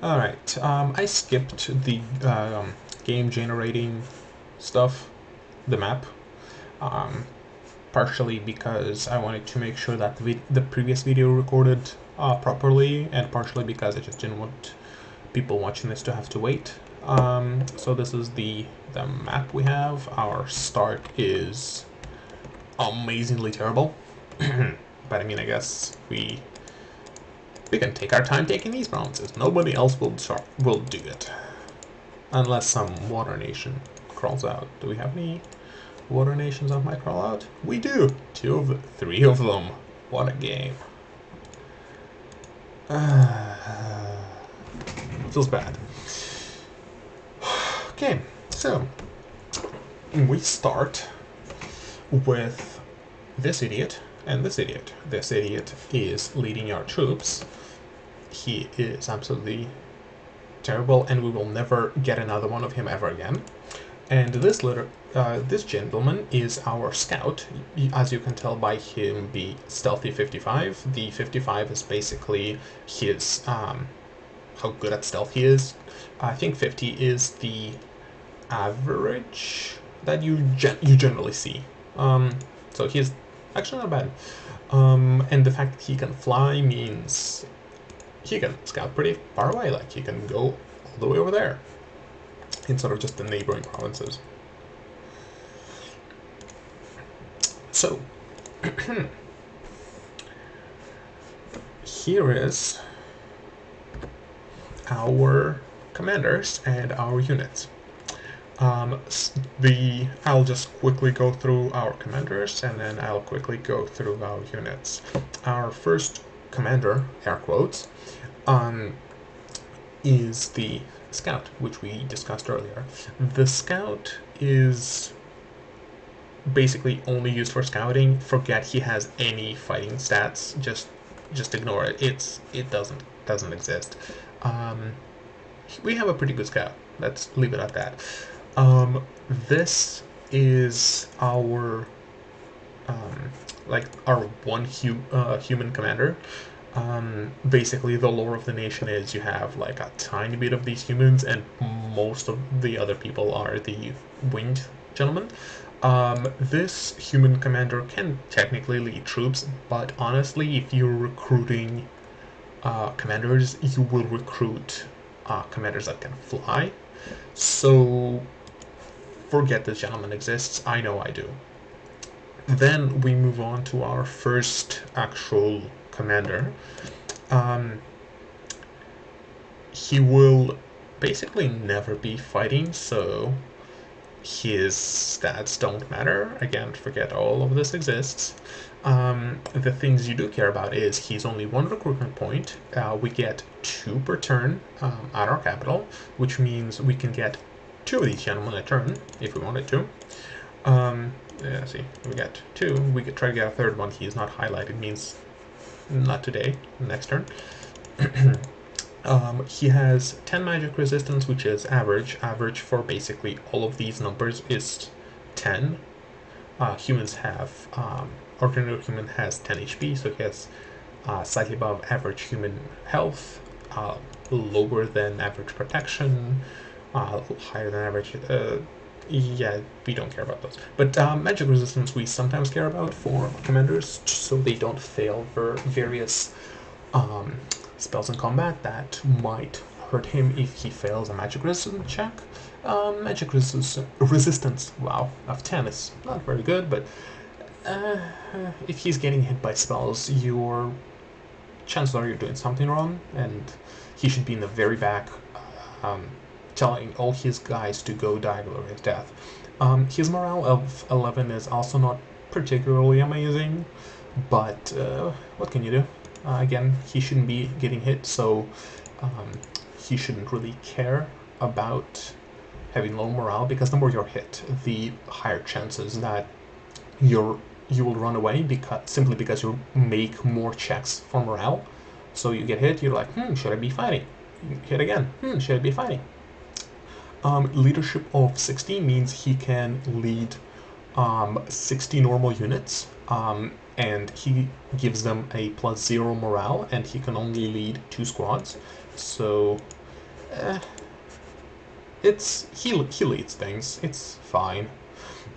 Alright, I skipped the game generating stuff, the map, um, partially because I wanted to make sure that the previous video recorded properly, and partially because I just didn't want people watching this to have to wait. So this is the map we have. Our start is amazingly terrible, but I mean, I guess we can take our time taking these provinces. Nobody else will do it. Unless some water nation crawls out. Do we have any water nations that might crawl out? We do! Three of them. What a game. Feels bad. Okay, so we start with this idiot and this idiot. This idiot is leading our troops. He is absolutely terrible, and we will never get another one of him ever again. And this gentleman is our scout. As you can tell by him be stealthy 55. The 55 is basically his how good at stealth he is. I think 50 is the average that you generally see. So he's actually not bad. And the fact that he can fly means he can scout pretty far away. Like, he can go all the way over there instead of just the neighboring provinces. So, here is our commanders and our units. I'll just quickly go through our commanders, and then I'll quickly go through our units. Our first commander, air quotes, is the scout, which we discussed earlier. The scout is basically only used for scouting. Forget he has any fighting stats. Just ignore it. It doesn't exist. We have a pretty good scout. Let's leave it at that. This is our our one human commander. Basically, the lore of the nation is you have like a tiny bit of these humans, and most of the other people are the winged gentlemen. This human commander can technically lead troops, but honestly, if you're recruiting commanders, you will recruit commanders that can fly. So forget this gentleman exists. I know I do. Then we move on to our first actual commander. He will basically never be fighting, so his stats don't matter. Again, forget all of this exists. The things you do care about is he's only one recruitment point. We get 2 per turn at our capital, which means we can get 2 of these gentlemen a turn if we wanted to. Yeah, see, we got 2. We could try to get a third one. He is not highlighted, means not today, next turn. He has 10 magic resistance, which is average. Average for basically all of these numbers is 10. Humans have, ordinary human has 10 HP, so he has slightly above average human health, lower than average protection, higher than average. Yeah, we don't care about those. But magic resistance we sometimes care about for commanders, so they don't fail for various spells in combat that might hurt him if he fails a magic resistance check. Magic resistance, wow, of 10 is not very good, but if he's getting hit by spells, your chances are you're doing something wrong, and he should be in the very back, telling all his guys to go die a glorious death. His morale of 11 is also not particularly amazing, but what can you do? Again, he shouldn't be getting hit, so he shouldn't really care about having low morale, because the more you're hit, the higher chances that you will run away, simply because you make more checks for morale. So you get hit, you're like, should I be fighting? You hit again, should I be fighting? Leadership of 60 means he can lead 60 normal units, and he gives them a +0 morale, and he can only lead 2 squads. So eh, he leads things. It's fine.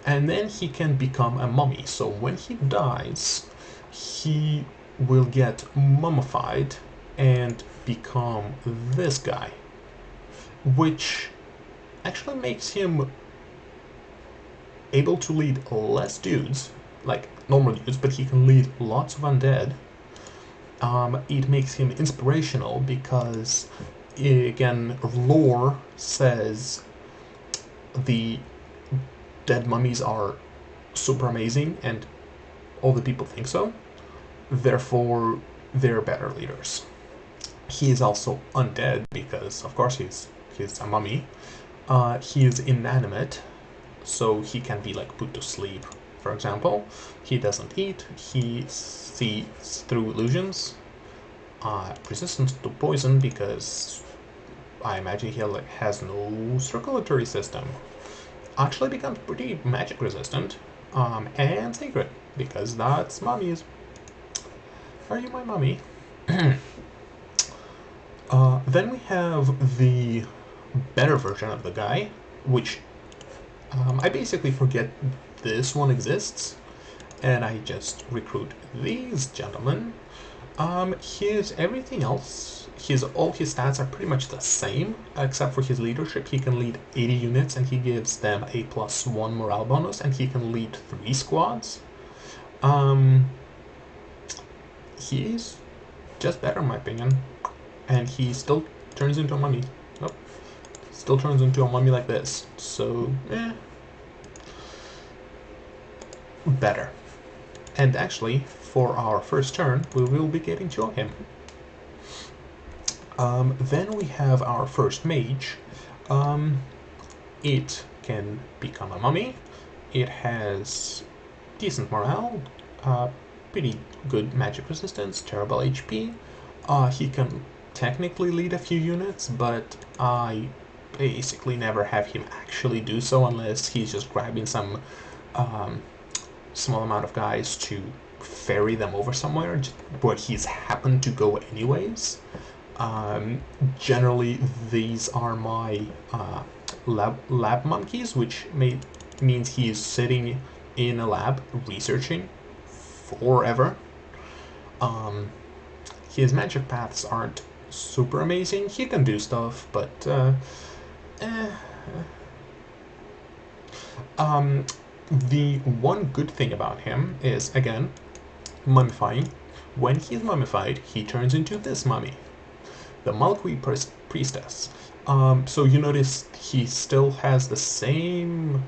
And then he can become a mummy. So when he dies, he will get mummified and become this guy, which actually makes him able to lead less dudes, like normal dudes, but he can lead lots of undead. It makes him inspirational because, again, lore says the dead mummies are super amazing and all the people think so. Therefore, they're better leaders. He is also undead because, of course, he's a mummy. He is inanimate, so he can be like put to sleep. For example, he doesn't eat. He sees through illusions. Resistance to poison because I imagine he has no circulatory system. Actually becomes pretty magic resistant, and sacred because that's mummies. Are you my mummy? Then we have the better version of the guy, which I basically forget this one exists, and I just recruit these gentlemen. Everything else, all his stats are pretty much the same, except for his leadership. He can lead 80 units, and he gives them a +1 morale bonus, and he can lead 3 squads. He's just better in my opinion, and he still turns into a mummy. Nope. Still turns into a mummy like this, so better. And actually, for our first turn, we will be getting to him. Then we have our first mage. It can become a mummy. It has decent morale, pretty good magic resistance, terrible HP. He can technically lead a few units, but I basically never have him actually do so unless he's just grabbing some small amount of guys to ferry them over somewhere where he's happened to go anyways. Generally, these are my lab monkeys, which means he is sitting in a lab researching forever. His magic paths aren't super amazing. He can do stuff, but the one good thing about him is, again, mummifying. When he's mummified, he turns into this mummy, the Malkui priestess. So you notice he still has the same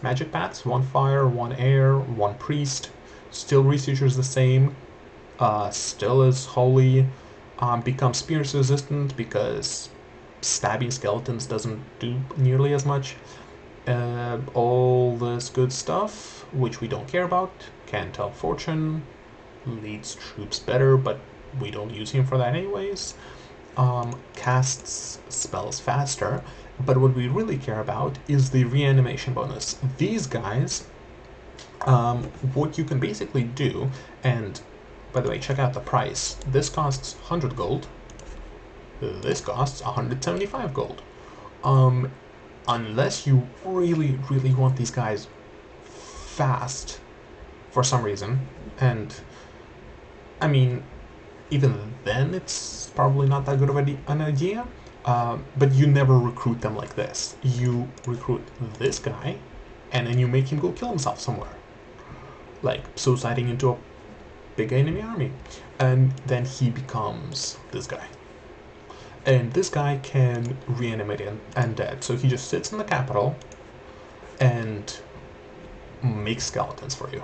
magic paths: 1 fire, 1 air, 1 priest. Still researches the same. Still is holy. Becomes pierce resistant because stabbing skeletons doesn't do nearly as much. All this good stuff, which we don't care about. Can tell fortune, leads troops better, but we don't use him for that anyways. Casts spells faster, but what we really care about is the reanimation bonus. These guys, what you can basically do, and by the way, check out the price. This costs 100 gold. This costs 175 gold. Unless you really, really want these guys fast for some reason, and I mean, even then it's probably not that good of an idea, but you never recruit them like this. You recruit this guy, and then you make him go kill himself somewhere, like suiciding into a big enemy army, and then he becomes this guy. And this guy can reanimate undead, so he just sits in the capital and makes skeletons for you.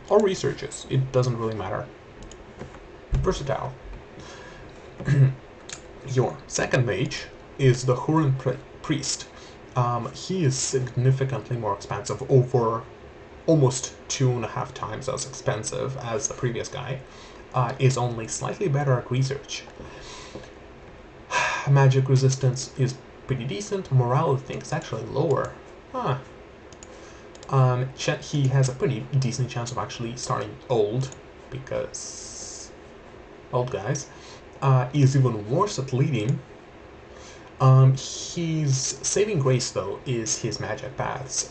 Or researches, it doesn't really matter. Versatile. Your second mage is the Huron priest. He is significantly more expensive, over almost 2.5 times as expensive as the previous guy. Is only slightly better at research. Magic resistance is pretty decent. Morale, I think, is actually lower. He has a pretty decent chance of actually starting old, because old guys. Is even worse at leading, His saving grace, though, is his magic paths.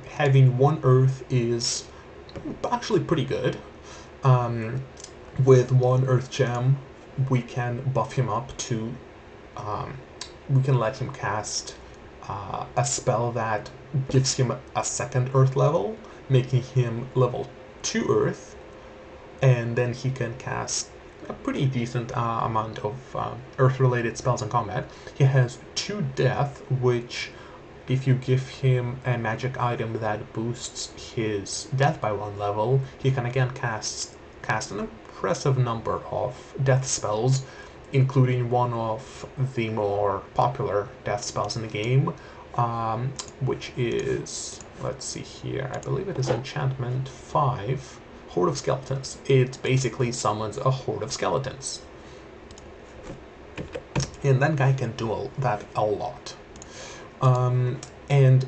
Having one earth is actually pretty good. Um, with one earth gem, we can buff him up to. We can let him cast a spell that gives him a second earth level, making him level 2 earth, and then he can cast a pretty decent amount of earth-related spells in combat. He has 2 death, which if you give him a magic item that boosts his death by 1 level, he can again cast an impressive number of death spells, including one of the more popular death spells in the game, which is, let's see here, I believe it is enchantment 5, Horde of Skeletons. It basically summons a horde of skeletons. And that guy can do that a lot. And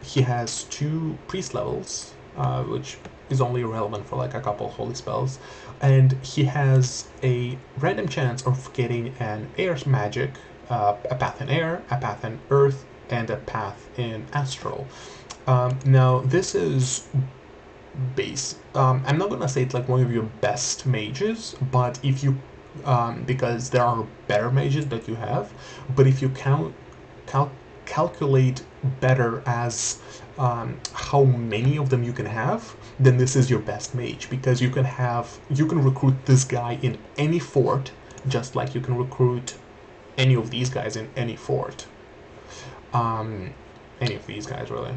he has 2 priest levels, which is only relevant for like a couple holy spells, and he has a random chance of getting an air magic, a path in air, a path in earth, and a path in astral. Now this is base. I'm not gonna say it's like one of your best mages, but if you because there are better mages that you have, but if you calculate better as how many of them you can have, then this is your best mage, because you can recruit this guy in any fort, just like you can recruit any of these guys in any fort. Any of these guys, really.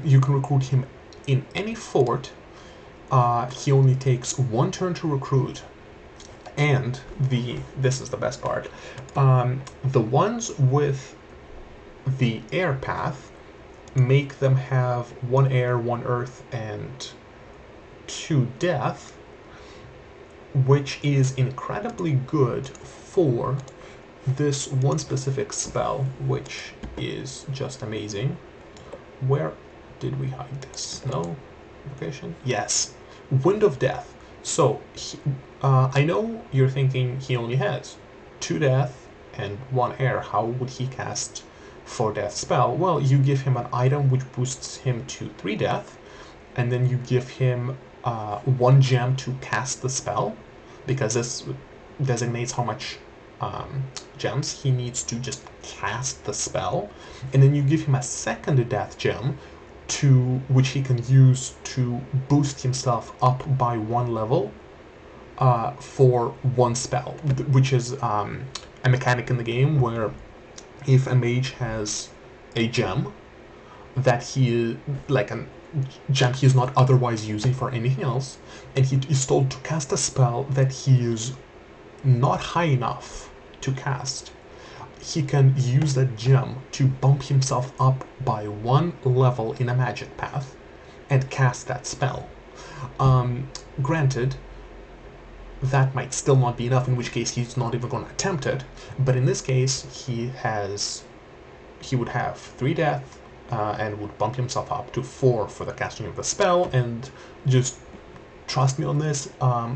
You can recruit him in any fort. He only takes 1 turn to recruit. And this is the best part. The ones with the air path make them have 1 air, 1 earth, and 2 death, which is incredibly good for this one specific spell, which is just amazing. Where did we hide this? No location? Yes. Wind of Death. So, I know you're thinking he only has 2 death and 1 air. How would he cast 4 death spell? Well, you give him an item which boosts him to 3 death, and then you give him 1 gem to cast the spell, because this designates how much gems he needs to just cast the spell, and then you give him a second death gem which he can use to boost himself up by 1 level for 1 spell, which is a mechanic in the game where if a mage has a gem that like a gem he is not otherwise using for anything else, and he is told to cast a spell that he is not high enough to cast, he can use that gem to bump himself up by 1 level in a magic path and cast that spell. Granted, that might still not be enough, in which case he's not even going to attempt it, but in this case he would have 3 death and would bump himself up to 4 for the casting of the spell. And just trust me on this,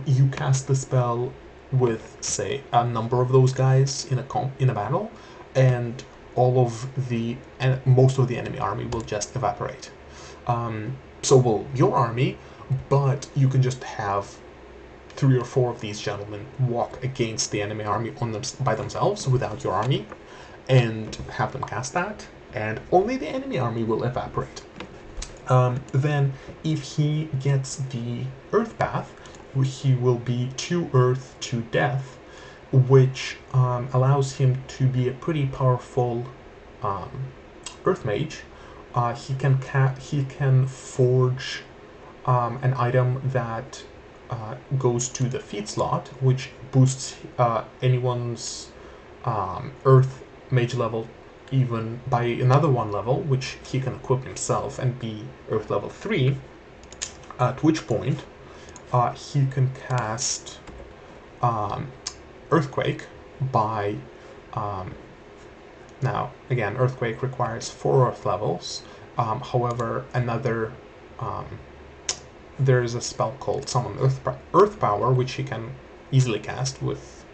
you cast the spell with, say, a number of those guys in a battle, and most of the enemy army will just evaporate. So will your army, but you can just have 3 or 4 of these gentlemen walk against the enemy army by themselves without your army, and have them cast that, and only the enemy army will evaporate. Then, if he gets the Earth Path, he will be 2 Earth, 2 Death, which allows him to be a pretty powerful Earth Mage. He can forge an item that goes to the feat slot, which boosts anyone's Earth Mage level even by another 1 level, which he can equip himself and be Earth level 3, at which point he can cast Earthquake by... now, again, Earthquake requires 4 Earth levels. However, there is a spell called Summon Earth Power, which he can easily cast with...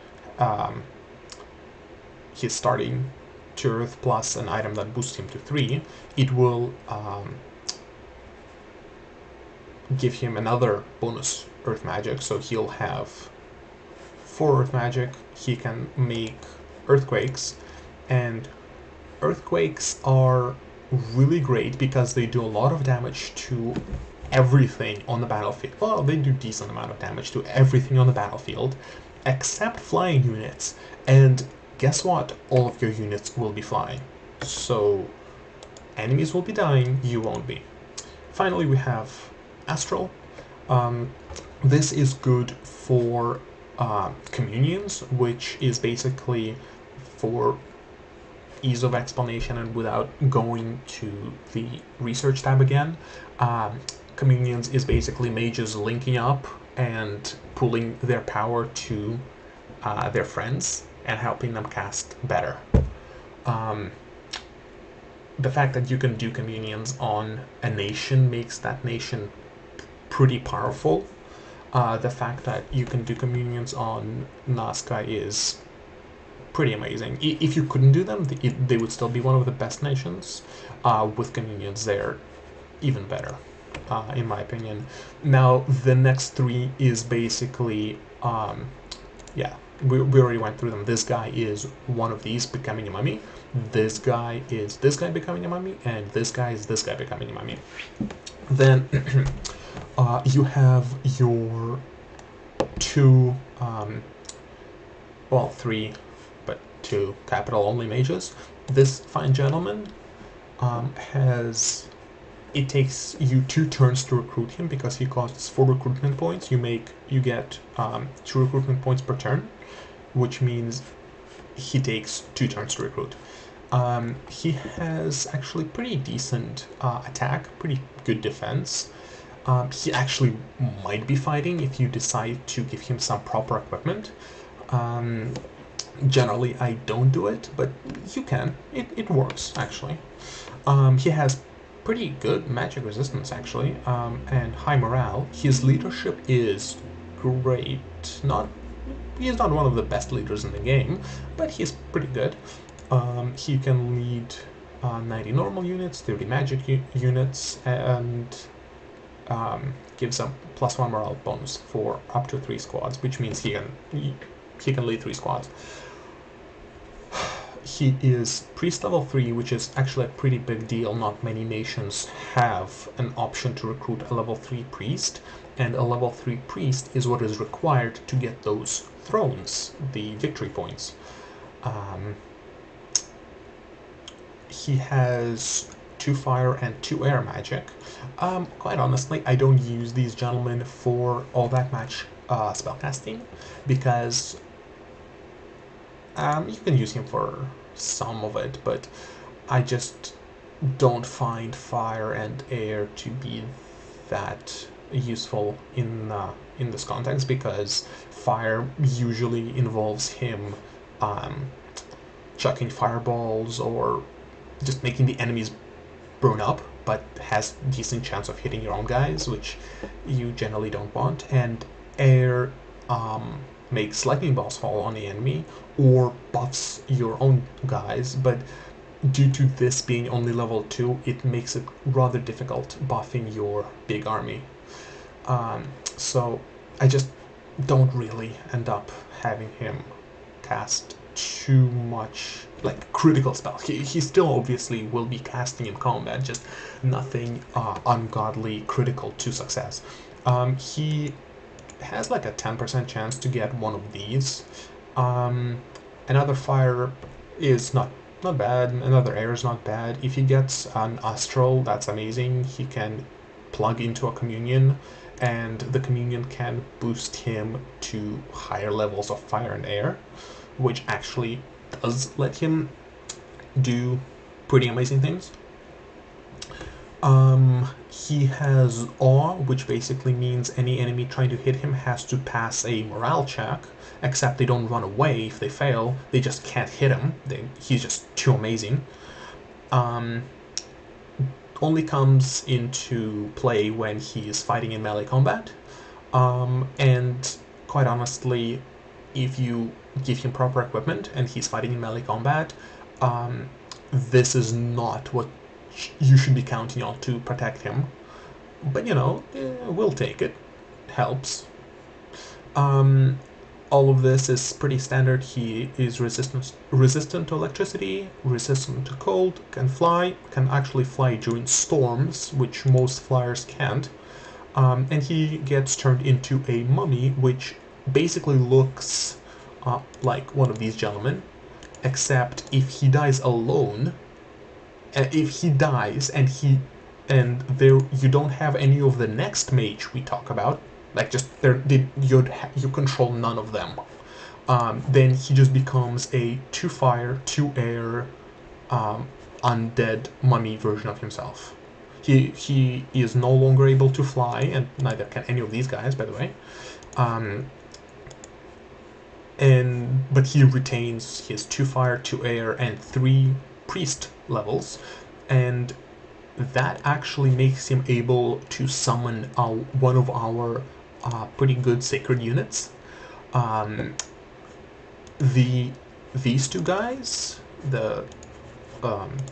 his starting to Earth plus an item that boosts him to 3, it will give him another bonus Earth magic, so he'll have 4 Earth magic. He can make earthquakes, and earthquakes are really great because they do a lot of damage to everything on the battlefield. Well, they do decent amount of damage to everything on the battlefield except flying units, and guess what? All of your units will be flying, so enemies will be dying, you won't be. Finally, we have Astral. This is good for communions, which is basically for ease of explanation and without going to the research tab again. Communions is basically mages linking up and pulling their power to their friends and helping them cast better. The fact that you can do communions on a nation makes that nation pretty powerful. The fact that you can do communions on Nazca is pretty amazing. If you couldn't do them, they would still be one of the best nations. With communions, they're even better, in my opinion. Now, the next 3 is basically, yeah, we already went through them. This guy is one of these becoming a mummy. This guy is this guy becoming a mummy, and this guy is this guy becoming a mummy. Then you have your 2, well, 3, but 2 capital only mages. This fine gentleman it takes you 2 turns to recruit him because he costs 4 recruitment points. You get 2 recruitment points per turn, which means he takes 2 turns to recruit. He has actually pretty decent attack, pretty good defense. He actually might be fighting if you decide to give him some proper equipment. Generally, I don't do it, but you can. It works, actually. He has pretty good magic resistance, actually, and high morale. His leadership is great. He is not one of the best leaders in the game, but he's pretty good. He can lead 90 normal units, 30 magic units, and gives a +1 morale bonus for up to 3 squads, which means he can lead 3 squads. He is priest level 3, which is actually a pretty big deal. Not many nations have an option to recruit a level 3 priest, and a level 3 priest is what is required to get those thrones, the victory points. He has 2 fire and 2 air magic. Quite honestly, I don't use these gentlemen for all that much spellcasting, because you can use him for some of it, but I just don't find fire and air to be that useful in this context, because fire usually involves him chucking fireballs or just making the enemies burn up, but has decent chance of hitting your own guys, which you generally don't want. And air makes lightning balls fall on the enemy or buffs your own guys, but due to this being only level 2, it makes it rather difficult buffing your big army. So I just don't really end up having him cast too much like critical spells. He still obviously will be casting in combat, just nothing ungodly critical to success. He has like a 10% chance to get one of these. Another fire is not bad, another air is not bad. If he gets an astral, that's amazing. He can plug into a communion, and the communion can boost him to higher levels of fire and air, which actually does let him do pretty amazing things. He has awe, which basically means any enemy trying to hit him has to pass a morale check, except they don't run away if they fail, they just can't hit him. He's just too amazing. Only comes into play when he is fighting in melee combat, and quite honestly, if you give him proper equipment and he's fighting in melee combat, this is not what you should be counting on to protect him. But we'll take it. Helps. All of this is pretty standard. He is resistant to electricity, resistant to cold, can actually fly during storms, which most flyers can't. And he gets turned into a mummy, which basically looks like one of these gentlemen, except if he dies alone, if he dies and you don't have any of the next mage we talk about, like just you control none of them, then he just becomes a 2 fire, 2 air, undead mummy version of himself. He is no longer able to fly, and neither can any of these guys, by the way. But he retains his 2 fire, 2 air, and 3 priest levels, and that actually makes him able to summon one of our pretty good sacred units. These 2 guys, the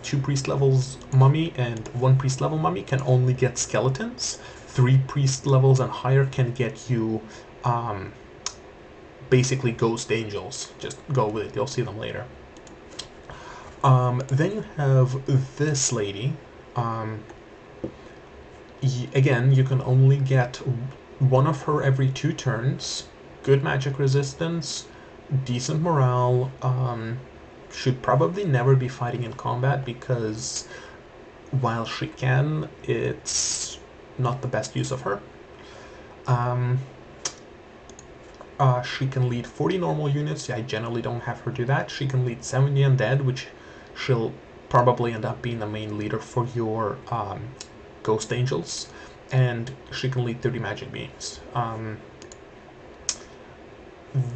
2 priest levels mummy and 1 priest level mummy, can only get skeletons. 3 priest levels and higher can get you basically ghost angels. Just go with it, you'll see them later. Then you have this lady. Again, you can only get 1 of her every 2 turns. Good magic resistance, decent morale. Should probably never be fighting in combat because while she can, it's not the best use of her. She can lead 40 normal units. I generally don't have her do that. She can lead 70 undead, which she'll probably end up being the main leader for your ghost angels, and she can lead 30 magic beings.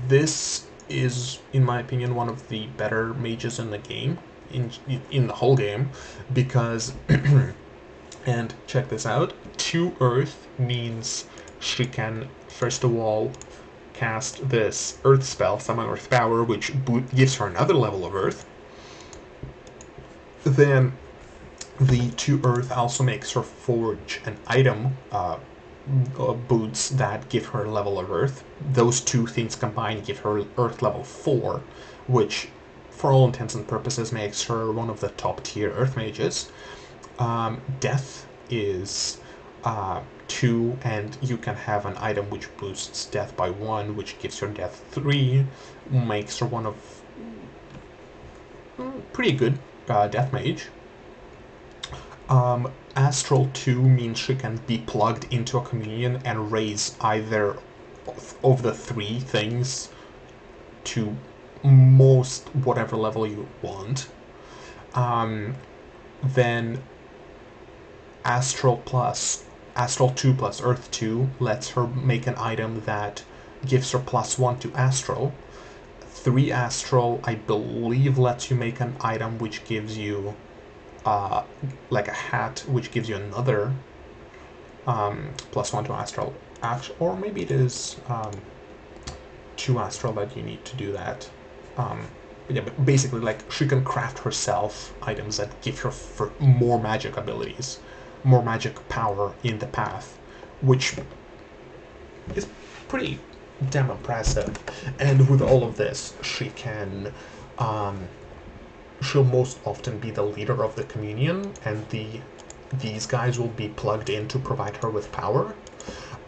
This is, in my opinion, one of the better mages in the game, in the whole game, because, and check this out, 2 earth means she can, first of all, cast this earth spell, Summon Earth Power, which gives her another level of earth. Then the 2 earth also makes her forge an item, boots that give her a level of earth. Those 2 things combined give her earth level 4, which for all intents and purposes makes her one of the top tier earth mages. Death is 2, and you can have an item which boosts death by 1, which gives her death 3, makes her one of pretty good death mage. Astral 2 means she can be plugged into a communion and raise either of the 3 things to most whatever level you want. Then Astral 2 plus Earth 2 lets her make an item that gives her +1 to Astral. 3 Astral, I believe, lets you make an item which gives you like a hat, which gives you another +1 to Astral. Or maybe it is 2 Astral that you need to do that. Yeah, but basically, like, she can craft herself items that give her more magic abilities, more magic power in the path, which is pretty damn impressive. And with all of this, she can she'll most often be the leader of the communion, and these guys will be plugged in to provide her with power,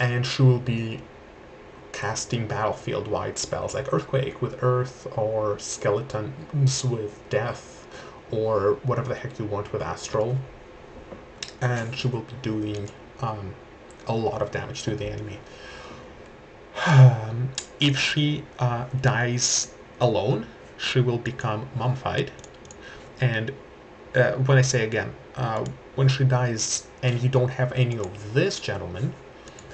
and she will be casting battlefield-wide spells like Earthquake with Earth, or Skeletons with Death, or whatever the heck you want with Astral, and she will be doing a lot of damage to the enemy. If she dies alone, she will become mummified. And when I say again, when she dies and you don't have any of this gentleman,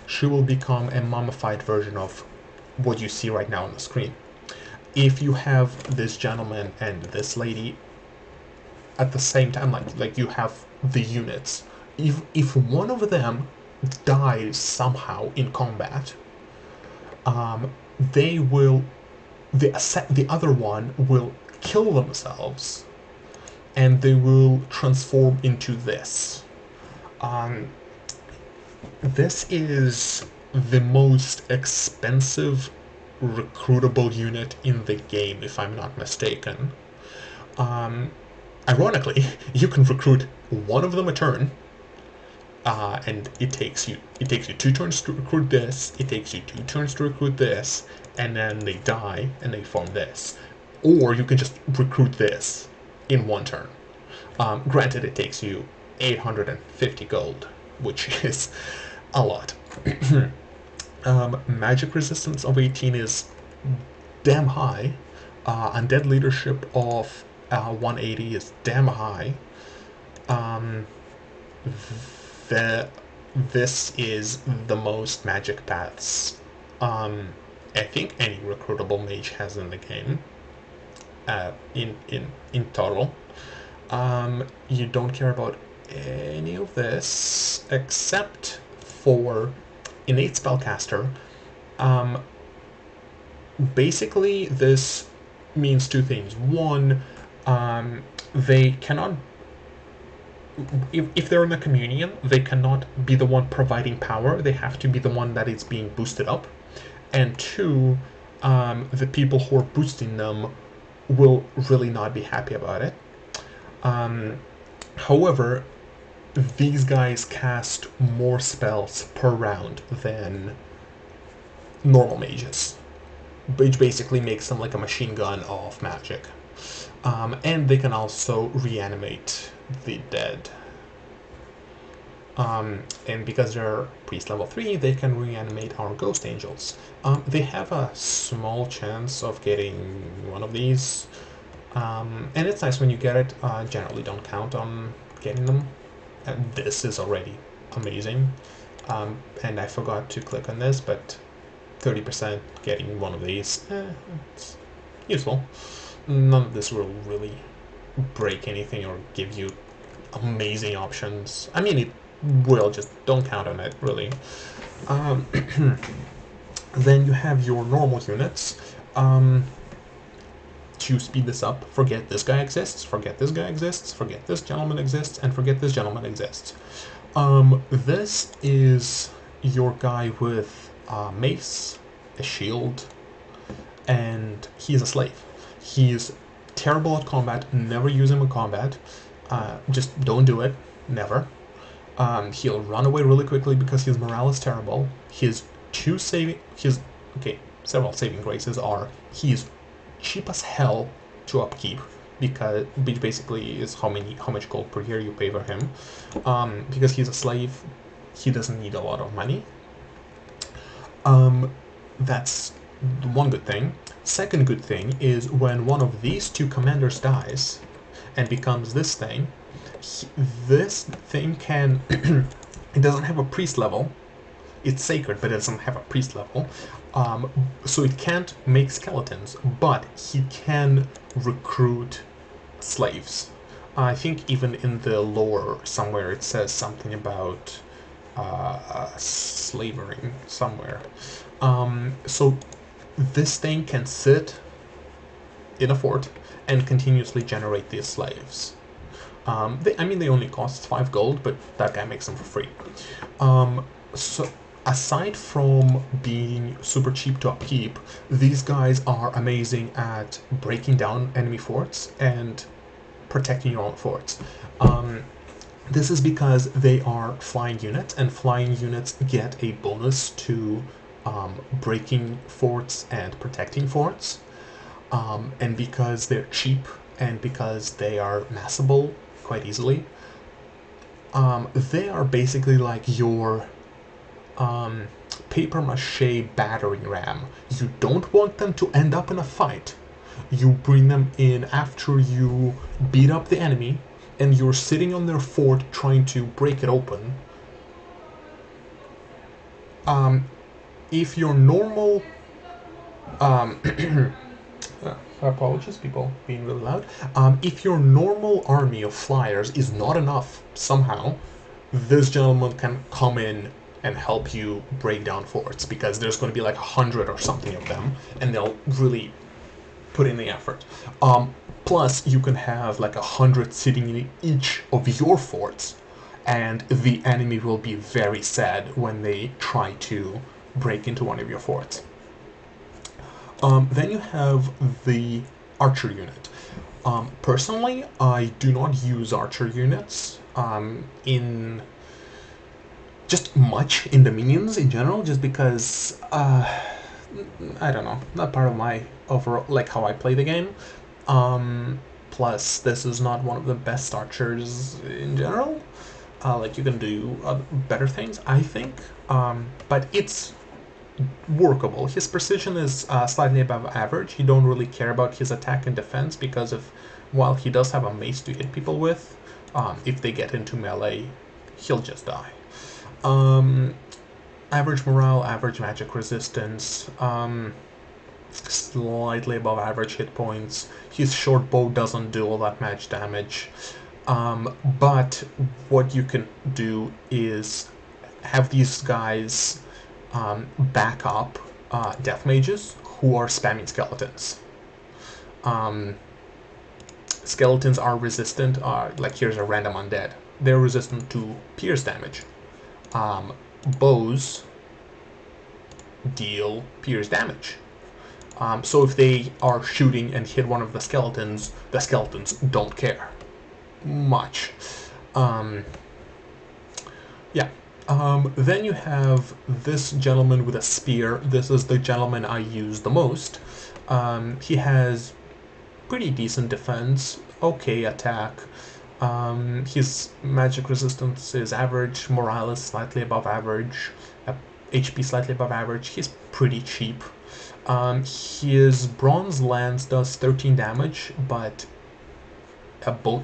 she will become a mummified version of what you see right now on the screen. If you have this gentleman and this lady at the same time, like you have the units, if one of them dies somehow in combat, they will the other one will kill themselves, and they will transform into this. Um, this is the most expensive recruitable unit in the game, if I'm not mistaken. Um, Ironically, you can recruit one of them a turn, and it takes you 2 turns to recruit this. It takes you 2 turns to recruit this, and then they die and they form this. Or you can just recruit this in 1 turn. Granted, it takes you 850 gold, which is a lot. Magic resistance of 18 is damn high. Undead leadership of 180 is damn high. This is the most magic paths I think any recruitable mage has in the game. In total, you don't care about any of this except for innate spellcaster. Basically, this means 2 things. One, they cannot, if they're in a communion, they cannot be the one providing power. They have to be the one that is being boosted up. And 2, the people who are boosting them will really not be happy about it. However, these guys cast more spells per round than normal mages, which basically makes them like a machine gun of magic. And they can also reanimate the dead. And because they're priest level 3, they can reanimate our ghost angels. They have a small chance of getting one of these. And it's nice when you get it. Generally don't count on getting them. And this is already amazing. And I forgot to click on this, but 30% getting one of these, it's useful. None of this will really break anything or give you amazing options. I mean, it will, just don't count on it, really. Then you have your normal units. To speed this up, forget this guy exists, forget this guy exists, forget this gentleman exists, and forget this gentleman exists. This is your guy with a mace, a shield, and he's a slave. He's terrible at combat, never use him in combat. Just don't do it, never. He'll run away really quickly because his morale is terrible. Several saving graces are he's cheap as hell to upkeep, which basically is how much gold per year you pay for him. Because he's a slave, he doesn't need a lot of money. That's one good thing. Second good thing is when one of these 2 commanders dies and becomes this thing, this thing can it doesn't have a priest level. It's sacred, but it doesn't have a priest level. So it can't make skeletons, but he can recruit slaves. I think even in the lore somewhere it says something about slavering somewhere. So this thing can sit in a fort and continuously generate these slaves. They only cost 5 gold, but that guy makes them for free. So aside from being super cheap to upkeep, these guys are amazing at breaking down enemy forts and protecting your own forts. This is because they are flying units, and flying units get a bonus to breaking forts and protecting forts. And because they're cheap and because they are massable quite easily, they are basically like your paper mache battering ram. You don't want them to end up in a fight. You bring them in after you beat up the enemy, and you're sitting on their fort trying to break it open. If your normal apologies, people being really loud. If your normal army of flyers is not enough somehow, this gentleman can come in and help you break down forts, because there's going to be like 100 or something of them, and they'll really put in the effort. Plus, you can have like 100 sitting in each of your forts, and the enemy will be very sad when they try to break into one of your forts. Then you have the archer unit. Personally, I do not use archer units in just much in the minions in general, just because I don't know, not part of my overall, like, how I play the game. Plus, this is not one of the best archers in general. Like, you can do better things, I think, but it's workable. His precision is slightly above average. You don't really care about his attack and defense because of, while he does have a mace to hit people with, if they get into melee, he'll just die. Average morale, average magic resistance, slightly above average hit points. His short bow doesn't do all that much damage. But what you can do is have these guys back up death mages who are spamming skeletons. Skeletons are resistant, like here's a random undead. They're resistant to pierce damage. Bows deal pierce damage. So if they are shooting and hit one of the skeletons don't care much. Yeah. Then you have this gentleman with a spear. This is the gentleman I use the most. He has pretty decent defense, okay attack. His magic resistance is average, morale is slightly above average, HP slightly above average. He's pretty cheap. His bronze lance does 13 damage, but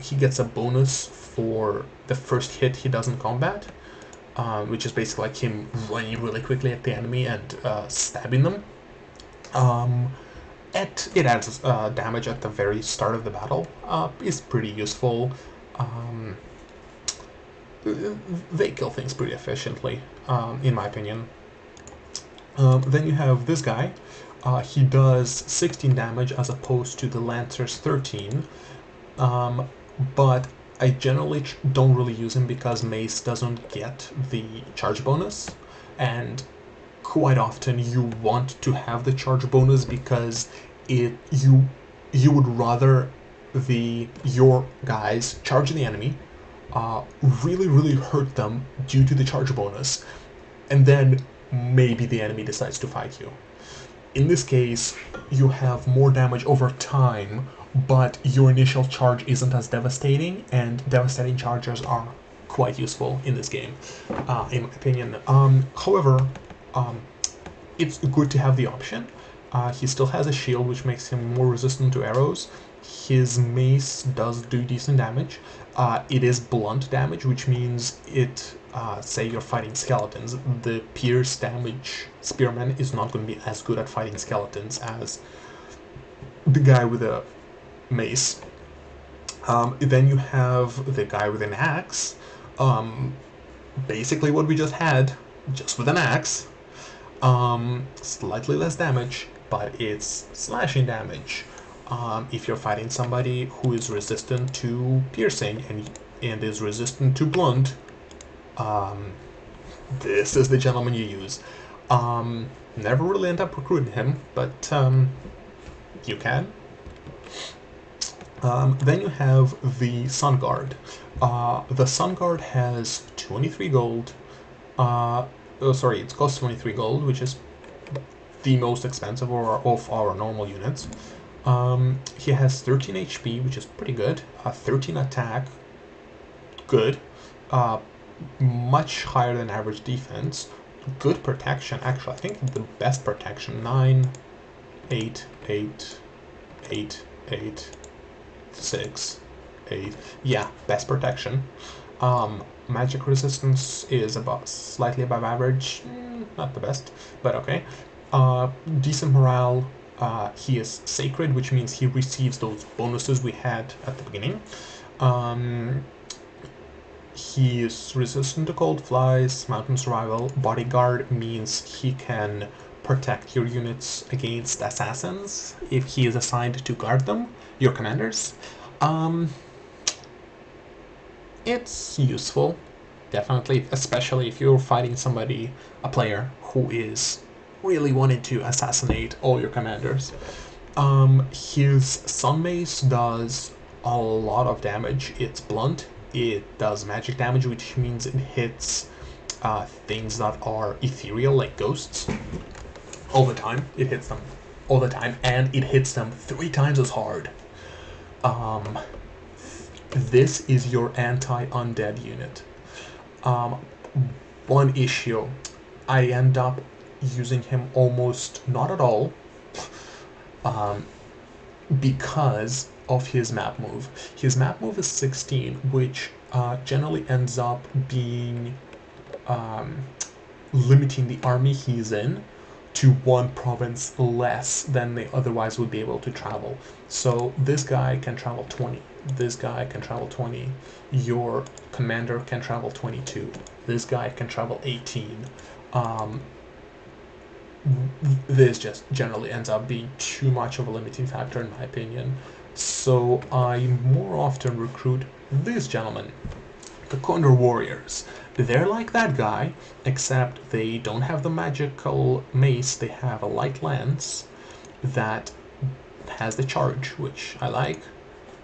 he gets a bonus for the first hit he does in combat, which is basically like him running really quickly at the enemy and stabbing them. It adds damage at the very start of the battle. Is pretty useful. They kill things pretty efficiently, in my opinion. Then you have this guy. He does 16 damage as opposed to the Lancer's 13. But I generally don't really use him because Mace doesn't get the charge bonus, and quite often you want to have the charge bonus because you would rather your guys charge the enemy, really hurt them due to the charge bonus, and then maybe the enemy decides to fight you. In this case, you have more damage over time, but your initial charge isn't as devastating, and devastating charges are quite useful in this game, in my opinion. However, it's good to have the option. He still has a shield, which makes him more resistant to arrows. His mace does do decent damage. It is blunt damage, which means it, say you're fighting skeletons, the pierce damage spearman is not going to be as good at fighting skeletons as the guy with a mace. Then you have the guy with an axe. Basically what we just had, just with an axe. Slightly less damage, but it's slashing damage. If you're fighting somebody who is resistant to piercing and is resistant to blunt, this is the gentleman you use. Never really end up recruiting him, but you can. Then you have the Sun Guard. The Sun Guard has 23 gold. It costs 23 gold, which is the most expensive of our normal units. He has 13 HP, which is pretty good. 13 attack, good. Much higher than average defense. Good protection, actually. I think the best protection. 9, 8, 8, 8, 8, 6, 8. Yeah, best protection. Magic resistance is slightly above average. Not the best, but okay. Decent morale. He is sacred, which means he receives those bonuses we had at the beginning. He is resistant to cold, flies, mountain survival. Bodyguard means he can protect your units against assassins if he is assigned to guard them, your commanders. It's useful, definitely, especially if you're fighting somebody, a player, who is really wanting to assassinate all your commanders. His Sun Mace does a lot of damage. It's blunt. It does magic damage, which means it hits things that are ethereal, like ghosts, all the time. It hits them all the time, and it hits them 3 times as hard. This is your anti-undead unit. One issue, I end up using him almost not at all, because of his map move. His map move is 16, which generally ends up being limiting the army he's in to 1 province less than they otherwise would be able to travel. So this guy can travel 20. This guy can travel 20. Your commander can travel 22. This guy can travel 18. This just generally ends up being too much of a limiting factor in my opinion. So I more often recruit these gentlemen, the Condor Warriors. They're like that guy, except they don't have the magical mace. They have a light lance that has the charge, which I like.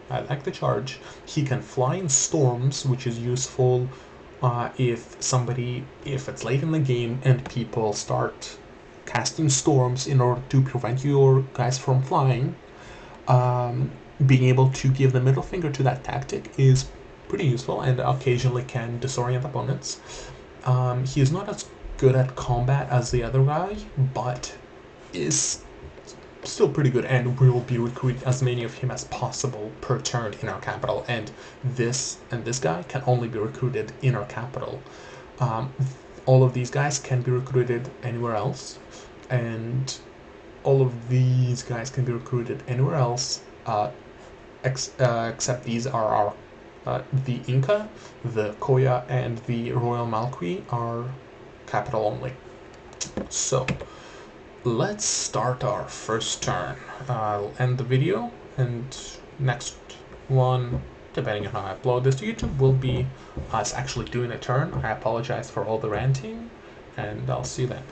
I like the charge. He can fly in storms, which is useful if it's late in the game and people start casting storms in order to prevent your guys from flying. Being able to give the middle finger to that tactic is pretty useful and occasionally can disorient opponents. He is not as good at combat as the other guy, but is still pretty good, and we will be recruiting as many of him as possible per turn in our capital, and this guy can only be recruited in our capital. All of these guys can be recruited anywhere else, and all of these guys can be recruited anywhere else, except these are our the Inca, the Koya, and the Royal Malqui are capital only. So let's start our first turn. I'll end the video, and next one, depending on how I upload this to YouTube, will be us actually doing a turn. I apologize for all the ranting, and I'll see you then.